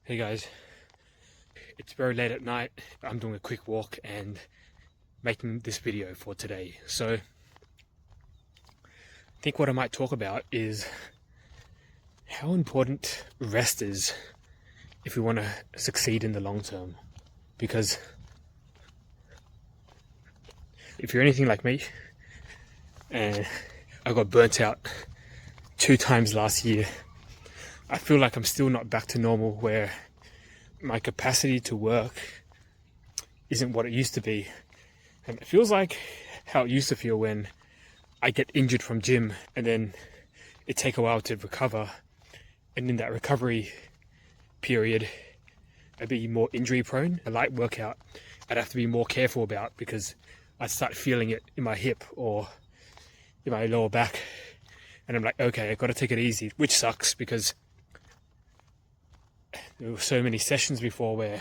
Hey guys, it's very late at night. I'm doing a quick walk and making this video for today. So I think what I might talk about is how important rest is if we want to succeed in the long term. Because if you're anything like me, and I got burnt out 2 times last year, I feel like I'm still not back to normal, where my capacity to work isn't what it used to be. And it feels like how it used to feel when I get injured from gym and then it take a while to recover. And in that recovery period, I'd be more injury prone. A light workout I'd have to be more careful about because I'd start feeling it in my hip or in my lower back. And I'm like, okay, I've got to take it easy, which sucks because there were so many sessions before where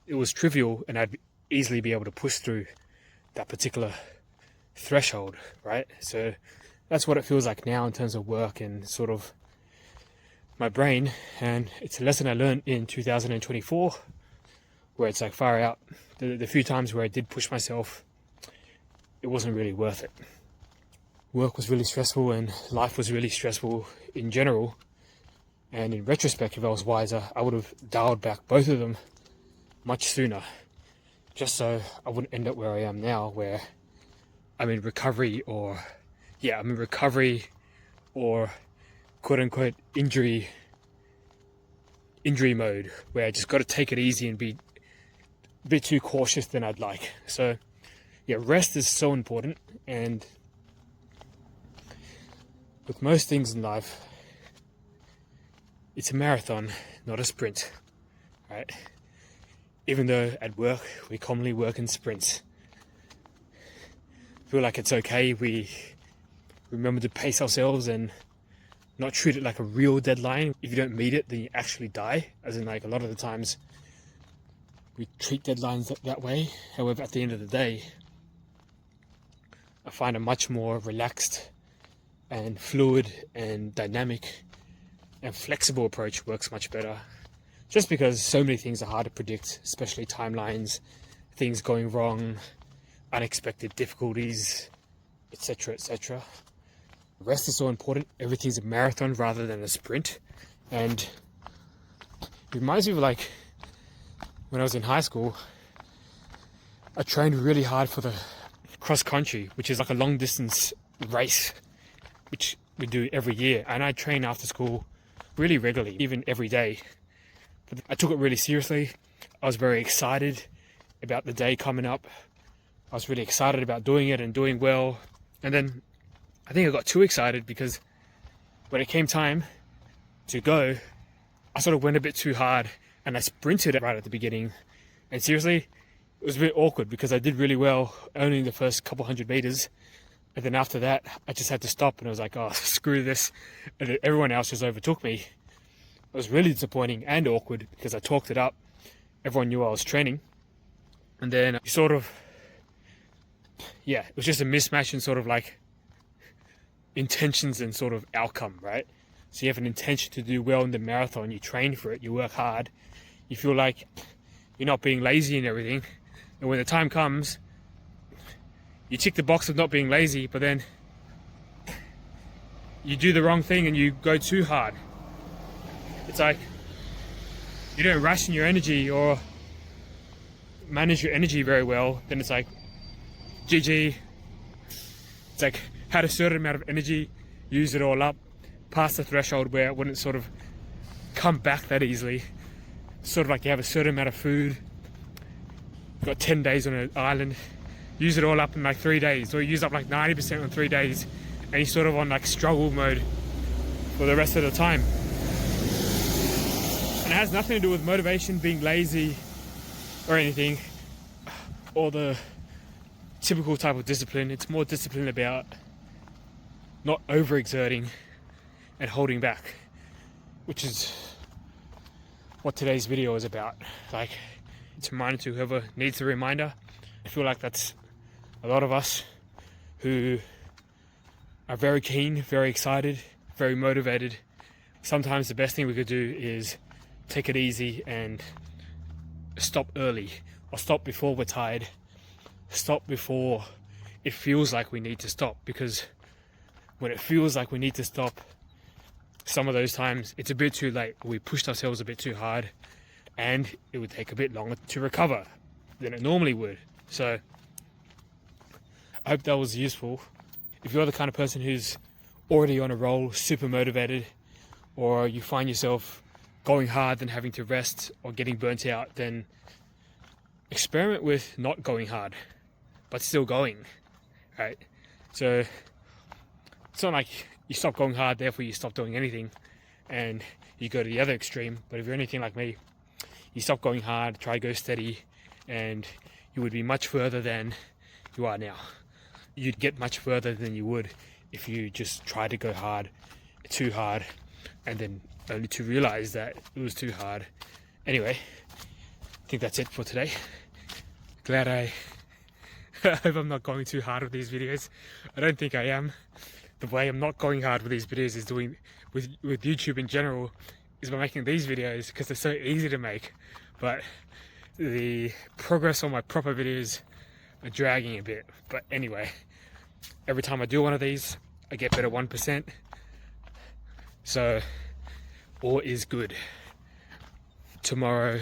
it was trivial and I'd easily be able to push through that particular threshold, right? So that's what it feels like now in terms of work and sort of my brain. And it's a lesson I learned in 2024 where it's like far out. The few times where I did push myself, it wasn't really worth it. Work was really stressful and life was really stressful in general. And in retrospect, if I was wiser, I would have dialed back both of them much sooner, just so I wouldn't end up where I am now, where I'm in recovery or quote unquote injury mode, where I just got to take it easy and be a bit too cautious than I'd like. So yeah, rest is so important. And with most things in life, it's a marathon, not a sprint, right? Even though at work, we commonly work in sprints. I feel like it's okay, we remember to pace ourselves and not treat it like a real deadline. If you don't meet it, then you actually die. As in, like, a lot of the times, we treat deadlines that way. However, at the end of the day, I find a much more relaxed and fluid and dynamic and flexible approach works much better, just because so many things are hard to predict, especially timelines, things going wrong, unexpected difficulties, etc., etc. Rest is so important. Everything's a marathon rather than a sprint. And it reminds me of like when I was in high school, I trained really hard for the cross country, which is like a long distance race, which we do every year. And I train after school really regularly, even every day. But I took it really seriously. I was very excited about the day coming up. I was really excited about doing it and doing well. And then I think I got too excited because when it came time to go, I sort of went a bit too hard and I sprinted right at the beginning. And seriously, it was a bit awkward because I did really well only in the first couple 100 meters. And then after that, I just had to stop and I was like, oh, screw this. And then everyone else just overtook me. It was really disappointing and awkward because I talked it up. Everyone knew I was training. And then sort of, yeah, it was just a mismatch in sort of like intentions and sort of outcome, right? So you have an intention to do well in the marathon, you train for it, you work hard, you feel like you're not being lazy and everything. And when the time comes, you tick the box of not being lazy, but then you do the wrong thing and you go too hard. It's like you don't ration your energy or manage your energy very well, then it's like GG. It's like had a certain amount of energy, use it all up, past the threshold where it wouldn't sort of come back that easily. Sort of like you have a certain amount of food, you've got 10 days on an island, use it all up in like 3 days, or you use up like 90% in 3 days, and you're sort of on like struggle mode for the rest of the time. And it has nothing to do with motivation, being lazy or anything, or the typical type of discipline. It's more discipline about not overexerting and holding back, which is what today's video is about. Like, it's a reminder to whoever needs a reminder. I feel like that's a lot of us who are very keen, very excited, very motivated. Sometimes the best thing we could do is take it easy and stop early, or stop before we're tired, stop before it feels like we need to stop. Because when it feels like we need to stop, some of those times it's a bit too late. We pushed ourselves a bit too hard, and it would take a bit longer to recover than it normally would. So I hope that was useful. If you're the kind of person who's already on a roll, super motivated, or you find yourself going hard and having to rest or getting burnt out, then experiment with not going hard but still going, right? So it's not like you stop going hard, therefore you stop doing anything and you go to the other extreme. But if you're anything like me, you stop going hard, try to go steady, and you would be much further than you are now. You'd get much further than you would if you just tried to go hard, too hard, and then only to realize that it was too hard. Anyway, I think that's it for today. Glad I hope I'm not going too hard with these videos. I don't think I am. The way I'm not going hard with these videos is doing with YouTube in general, is by making these videos because they're so easy to make. But the progress on my proper videos are dragging a bit. But anyway, every time I do one of these, I get better 1%. So all is good. Tomorrow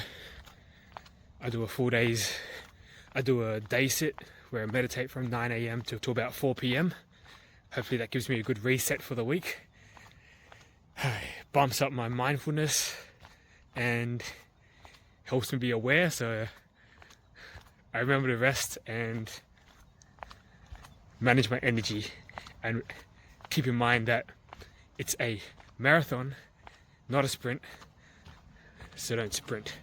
I do a day sit where I meditate from 9 a.m. to about 4 p.m. Hopefully that gives me a good reset for the week. Bumps up my mindfulness and helps me be aware, so I remember to rest and manage my energy, and keep in mind that it's a marathon, not a sprint, so don't sprint.